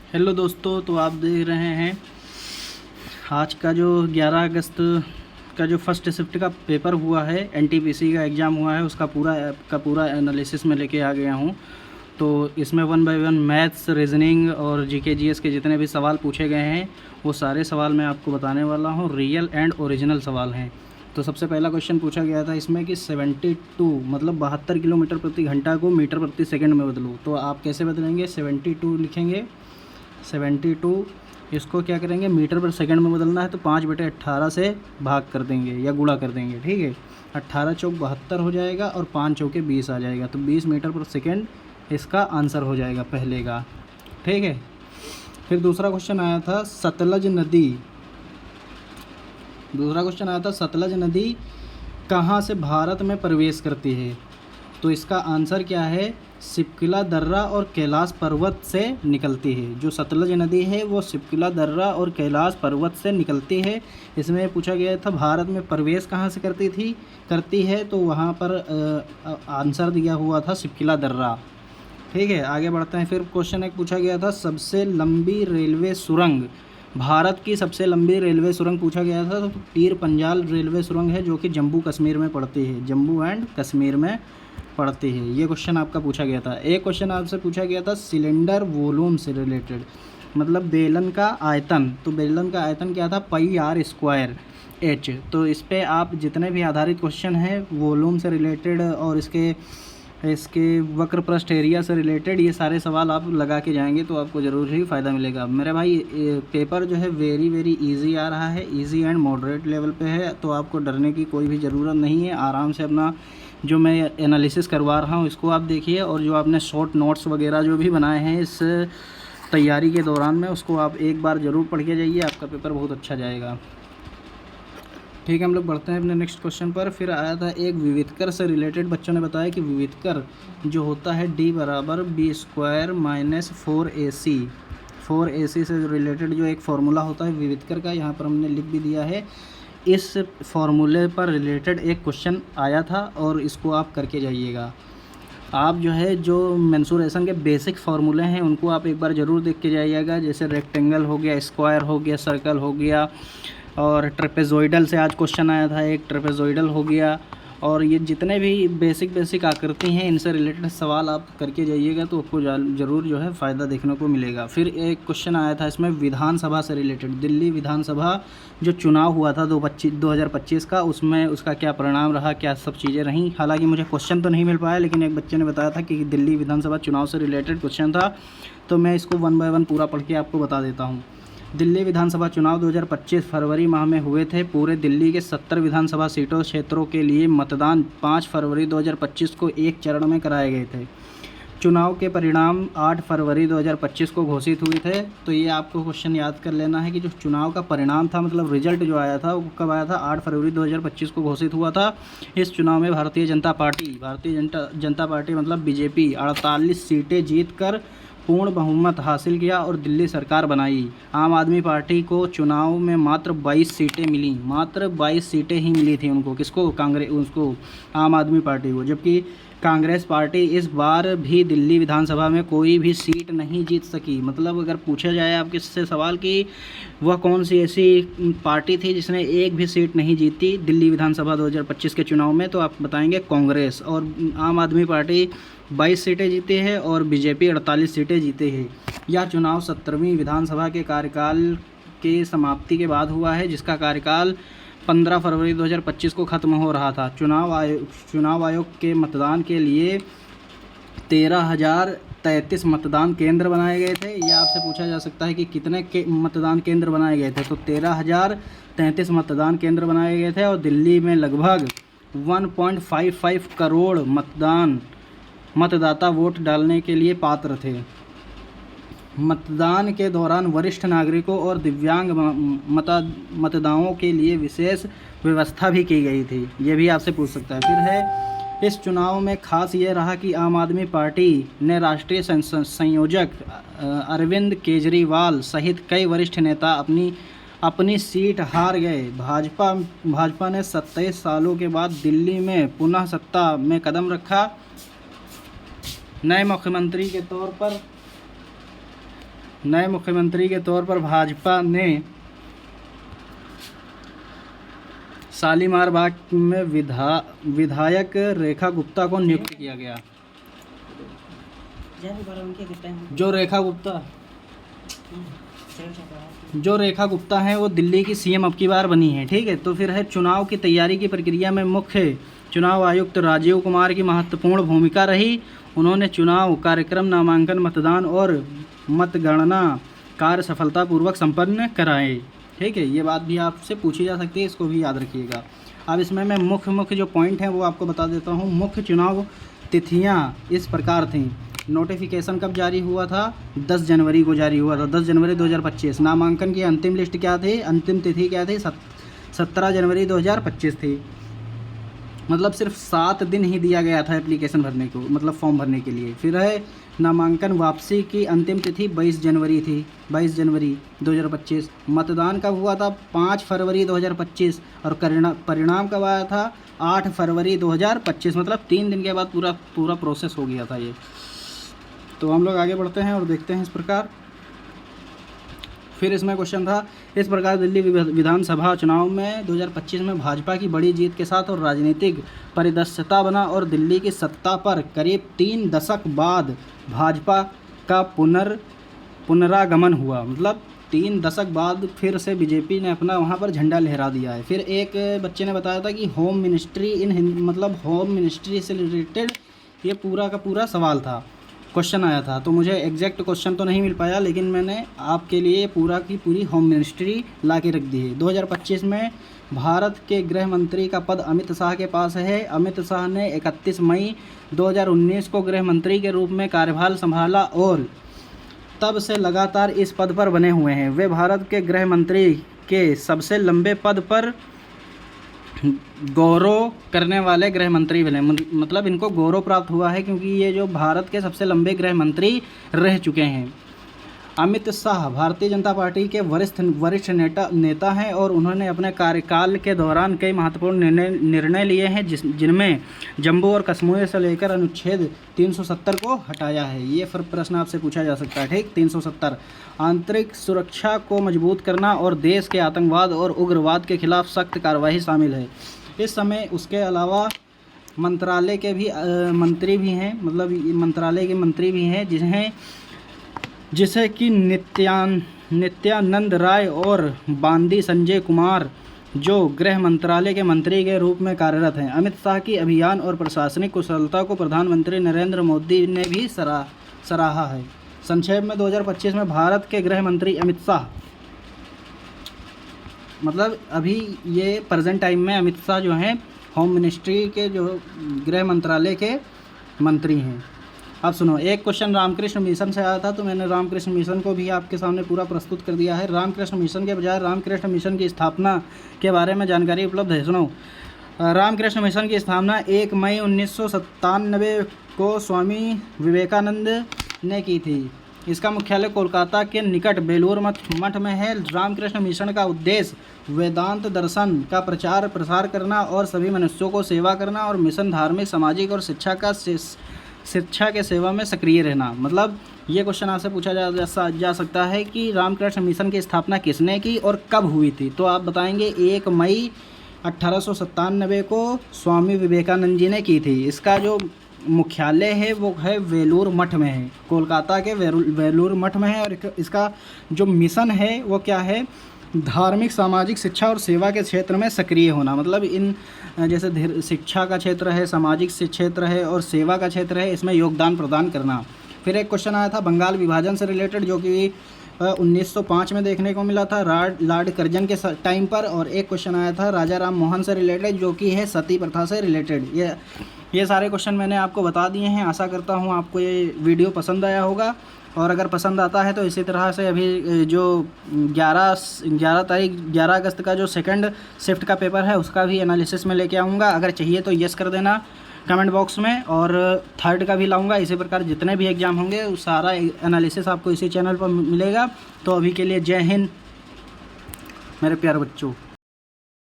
Hello दोस्तों, तो आप देख रहे हैं आज का जो 11 अगस्त का जो फर्स्ट शिफ्ट का पेपर हुआ है, एनटीपीसी का एग्ज़ाम हुआ है, उसका पूरा एनालिसिस में लेके आ गया हूँ। तो इसमें one by one maths, reasoning और जीके जीएस के जितने भी सवाल पूछे गए हैं वो सारे सवाल मैं आपको बताने वाला हूँ। रियल एंड ओरिजिनल सवाल हैं। तो सबसे पहला क्वेश्चन पूछा गया था इसमें कि 72 मतलब 72 किलोमीटर प्रति घंटा को मीटर प्रति सेकंड में बदलो। तो आप कैसे बदलेंगे? 72 लिखेंगे। 72 इसको क्या करेंगे, मीटर पर सेकंड में बदलना है तो 5/18 से भाग कर देंगे या गुणा कर देंगे। ठीक है, 18 चौक 72 हो जाएगा और 5 चौके 20 आ जाएगा। तो 20 मीटर पर सेकंड इसका आंसर हो जाएगा पहले का। ठीक है, फिर दूसरा क्वेश्चन आया था सतलज नदी कहाँ से भारत में प्रवेश करती है? तो इसका आंसर क्या है? सिपकिला दर्रा और कैलाश पर्वत से निकलती है। जो सतलज नदी है वो सिपकिला दर्रा और कैलाश पर्वत से निकलती है। इसमें पूछा गया था भारत में प्रवेश कहाँ से करती है, तो वहाँ पर आंसर दिया हुआ था सिपकिला दर्रा। ठीक है, आगे बढ़ते हैं। फिर क्वेश्चन एक पूछा गया था सबसे लंबी रेलवे सुरंग, भारत की सबसे लंबी रेलवे सुरंग पूछा गया था। तो पीर पंजाल रेलवे सुरंग है जो कि जम्मू कश्मीर में पड़ती है, जम्मू एंड कश्मीर में पड़ती है। ये क्वेश्चन आपका पूछा गया था। एक क्वेश्चन आपसे पूछा गया था सिलेंडर वॉल्यूम से रिलेटेड, मतलब बेलन का आयतन। तो बेलन का आयतन क्या था? πr²h। तो इस पे आप जितने भी आधारित क्वेश्चन हैं वॉल्यूम से रिलेटेड और इसके वक्र पृष्ठ एरिया से रिलेटेड, ये सारे सवाल आप लगा के जाएंगे तो आपको ज़रूर ही फ़ायदा मिलेगा। मेरे भाई पेपर जो है वेरी इजी आ रहा है, इजी एंड मॉडरेट लेवल पे है, तो आपको डरने की कोई भी ज़रूरत नहीं है। आराम से अपना जो मैं एनालिसिस करवा रहा हूँ इसको आप देखिए, और जो आपने शॉर्ट नोट्स वगैरह जो भी बनाए हैं इस तैयारी के दौरान में उसको आप एक बार ज़रूर पढ़ के जाइए, आपका पेपर बहुत अच्छा जाएगा। ठीक है, हम लोग बढ़ते हैं अपने नेक्स्ट क्वेश्चन पर। फिर आया था एक विविधकर से रिलेटेड, बच्चों ने बताया कि विविधकर जो होता है D = B² - 4AC। 4AC से रिलेटेड जो एक फार्मूला होता है विविधकर का, यहाँ पर हमने लिख भी दिया है। इस फार्मूले पर रिलेटेड एक क्वेश्चन आया था और इसको आप करके जाइएगा। आप जो है जो मेंसुरेशन के बेसिक फार्मूले हैं उनको आप एक बार ज़रूर देख के जाइएगा, जैसे रेक्टेंगल हो गया, स्क्वायर हो गया, सर्कल हो गया, और ट्रेपेजोइडल से आज क्वेश्चन आया था, एक ट्रेपेजोइडल हो गया। और ये जितने भी बेसिक आकृति हैं इनसे रिलेटेड सवाल आप करके जाइएगा तो आपको ज़रूर जो है फ़ायदा देखने को मिलेगा। फिर एक क्वेश्चन आया था इसमें विधानसभा से रिलेटेड, दिल्ली विधानसभा जो चुनाव हुआ था 2025 का, उसमें उसका क्या परिणाम रहा, क्या सब चीज़ें रहीं। हालांकि मुझे क्वेश्चन तो नहीं मिल पाया, लेकिन एक बच्चे ने बताया था कि दिल्ली विधानसभा चुनाव से रिलेटेड क्वेश्चन था, तो मैं इसको वन बाय वन पूरा पढ़ के आपको बता देता हूँ। दिल्ली विधानसभा चुनाव 2025 फरवरी माह में हुए थे। पूरे दिल्ली के 70 विधानसभा क्षेत्रों के लिए मतदान 5 फरवरी 2025 को एक चरण में कराए गए थे। चुनाव के परिणाम 8 फरवरी 2025 को घोषित हुए थे। तो ये आपको क्वेश्चन याद कर लेना है कि जो चुनाव का परिणाम था, मतलब रिजल्ट जो आया था वो कब आया था? 8 फरवरी 2025 को घोषित हुआ था। इस चुनाव में भारतीय जनता पार्टी मतलब बीजेपी 48 सीटें जीतकर पूर्ण बहुमत हासिल किया और दिल्ली सरकार बनाई। आम आदमी पार्टी को चुनाव में मात्र 22 सीटें मिली, मात्र 22 सीटें ही मिली थी उनको। किसको? उसको आम आदमी पार्टी को। जबकि कांग्रेस पार्टी इस बार भी दिल्ली विधानसभा में कोई भी सीट नहीं जीत सकी। मतलब अगर पूछा जाए आपके से सवाल कि वह कौन सी ऐसी पार्टी थी जिसने एक भी सीट नहीं जीती दिल्ली विधानसभा 2025 के चुनाव में, तो आप बताएंगे कांग्रेस। और आम आदमी पार्टी 22 सीटें जीती है और बीजेपी 48 सीटें जीती है। यह चुनाव 17वीं विधानसभा के कार्यकाल के समाप्ति के बाद हुआ है, जिसका कार्यकाल 15 फरवरी 2025 को ख़त्म हो रहा था। चुनाव आयोग के मतदान के लिए 13,033 मतदान केंद्र बनाए गए थे। यह आपसे पूछा जा सकता है कि कितने मतदान केंद्र बनाए गए थे, तो 13,033 मतदान केंद्र बनाए गए थे। और दिल्ली में लगभग 1.55 करोड़ मतदाता वोट डालने के लिए पात्र थे। मतदान के दौरान वरिष्ठ नागरिकों और दिव्यांग मतदाताओं के लिए विशेष व्यवस्था भी की गई थी। ये भी आपसे पूछ सकता है। फिर है इस चुनाव में खास ये रहा कि आम आदमी पार्टी ने राष्ट्रीय संयोजक अरविंद केजरीवाल सहित कई वरिष्ठ नेता अपनी सीट हार गए। भाजपा ने 27 सालों के बाद दिल्ली में पुनः सत्ता में कदम रखा। नए नए मुख्यमंत्री के तौर पर भाजपा ने शालीमार बाग में विधायक रेखा गुप्ता को नियुक्त किया गया। जो रेखा गुप्ता हैं वो दिल्ली की सीएम अब की बार बनी है। ठीक है, तो फिर है चुनाव की तैयारी की प्रक्रिया में मुख्य चुनाव आयुक्त राजीव कुमार की महत्वपूर्ण भूमिका रही। उन्होंने चुनाव कार्यक्रम, नामांकन, मतदान और मतगणना कार्य सफलतापूर्वक संपन्न कराए। ठीक है, ये बात भी आपसे पूछी जा सकती है, इसको भी याद रखिएगा। अब इसमें मैं मुख्य जो पॉइंट हैं वो आपको बता देता हूँ। मुख्य चुनाव तिथियाँ इस प्रकार थीं। नोटिफिकेशन कब जारी हुआ था? 10 जनवरी को जारी हुआ था, 10 जनवरी 2025। नामांकन की अंतिम लिस्ट क्या थी, अंतिम तिथि क्या थी? 17 जनवरी 2025 थी। मतलब सिर्फ 7 दिन ही दिया गया था एप्लीकेशन भरने को, मतलब फॉर्म भरने के लिए। फिर है नामांकन वापसी की अंतिम तिथि 22 जनवरी थी, 22 जनवरी 2025। मतदान कब हुआ था? 5 फरवरी 2025। और परिणाम कब आया था? 8 फरवरी 2025। मतलब 3 दिन के बाद पूरा प्रोसेस हो गया था ये। तो हम लोग आगे बढ़ते हैं और देखते हैं इस प्रकार। फिर इसमें क्वेश्चन था, इस प्रकार दिल्ली विधानसभा चुनाव में 2025 में भाजपा की बड़ी जीत के साथ और राजनीतिक परिदृश्यता बना और दिल्ली की सत्ता पर करीब 3 दशक बाद भाजपा का पुनरागमन हुआ। मतलब 3 दशक बाद फिर से बीजेपी ने अपना वहाँ पर झंडा लहरा दिया है। फिर एक बच्चे ने बताया था कि होम मिनिस्ट्री मतलब होम मिनिस्ट्री से रिलेटेड ये पूरा का पूरा सवाल था, क्वेश्चन आया था। तो मुझे एग्जैक्ट क्वेश्चन तो नहीं मिल पाया, लेकिन मैंने आपके लिए पूरा की पूरी होम मिनिस्ट्री ला के रख दी है। 2025 में भारत के गृह मंत्री का पद अमित शाह के पास है। अमित शाह ने 31 मई 2019 को गृह मंत्री के रूप में कार्यभार संभाला और तब से लगातार इस पद पर बने हुए हैं। वे भारत के गृह मंत्री के सबसे लंबे पद पर गौरव करने वाले गृह मंत्री बने। मतलब इनको गौरव प्राप्त हुआ है क्योंकि ये जो भारत के सबसे लंबे गृह मंत्री रह चुके हैं। अमित शाह भारतीय जनता पार्टी के वरिष्ठ नेता हैं और उन्होंने अपने कार्यकाल के दौरान कई महत्वपूर्ण निर्णय लिए हैं, जिनमें जम्मू और कश्मीर से लेकर अनुच्छेद 370 को हटाया है। ये फिर प्रश्न आपसे पूछा जा सकता है। ठीक, 370 आंतरिक सुरक्षा को मजबूत करना और देश के आतंकवाद और उग्रवाद के खिलाफ सख्त कार्रवाई शामिल है। इस समय उसके अलावा मंत्रालय के भी मंत्री भी हैं, मतलब मंत्रालय के मंत्री भी हैं जिसे कि नित्यानंद राय और बांदी संजय कुमार, जो गृह मंत्रालय के मंत्री के रूप में कार्यरत हैं। अमित शाह की अभियान और प्रशासनिक कुशलता को प्रधानमंत्री नरेंद्र मोदी ने भी सराहा है। संक्षेप में 2025 में भारत के गृह मंत्री अमित शाह, मतलब अभी ये प्रेजेंट टाइम में अमित शाह जो हैं होम मिनिस्ट्री के जो गृह मंत्रालय के मंत्री हैं। अब सुनो, एक क्वेश्चन रामकृष्ण मिशन से आया था, तो मैंने रामकृष्ण मिशन को भी आपके सामने पूरा प्रस्तुत कर दिया है। रामकृष्ण मिशन के बजाय रामकृष्ण मिशन की स्थापना के बारे में जानकारी उपलब्ध है। सुनो, रामकृष्ण मिशन की स्थापना 1 मई 1997 को स्वामी विवेकानंद ने की थी। इसका मुख्यालय कोलकाता के निकट बेलूर मठ में है। रामकृष्ण मिशन का उद्देश्य वेदांत दर्शन का प्रचार प्रसार करना और सभी मनुष्यों को सेवा करना और मिशन धार्मिक, सामाजिक और शिक्षा के सेवा में सक्रिय रहना। मतलब ये क्वेश्चन आपसे पूछा जा सकता है कि रामकृष्ण मिशन की स्थापना किसने की और कब हुई थी, तो आप बताएंगे 1 मई 1897 को स्वामी विवेकानंद जी ने की थी। इसका जो मुख्यालय है वो है वेलूर मठ में है, कोलकाता के वेलूर मठ में है। और इसका जो मिशन है वो क्या है? धार्मिक, सामाजिक, शिक्षा और सेवा के क्षेत्र में सक्रिय होना। मतलब इन जैसे शिक्षा का क्षेत्र है, सामाजिक क्षेत्र है और सेवा का क्षेत्र है, इसमें योगदान प्रदान करना। फिर एक क्वेश्चन आया था बंगाल विभाजन से रिलेटेड, जो कि 1905 में देखने को मिला था लॉर्ड कर्जन के टाइम पर। और एक क्वेश्चन आया था राजा राम मोहन से रिलेटेड, जो कि है सती प्रथा से रिलेटेड। ये सारे क्वेश्चन मैंने आपको बता दिए हैं। आशा करता हूँ आपको ये वीडियो पसंद आया होगा, और अगर पसंद आता है तो इसी तरह से अभी जो 11 अगस्त का जो सेकंड शिफ्ट का पेपर है उसका भी एनालिसिस में लेके आऊँगा। अगर चाहिए तो यस कर देना कमेंट बॉक्स में, और थर्ड का भी लाऊंगा। इसी प्रकार जितने भी एग्ज़ाम होंगे वो सारा एनालिसिस आपको इसी चैनल पर मिलेगा। तो अभी के लिए जय हिंद मेरे प्यारे बच्चों।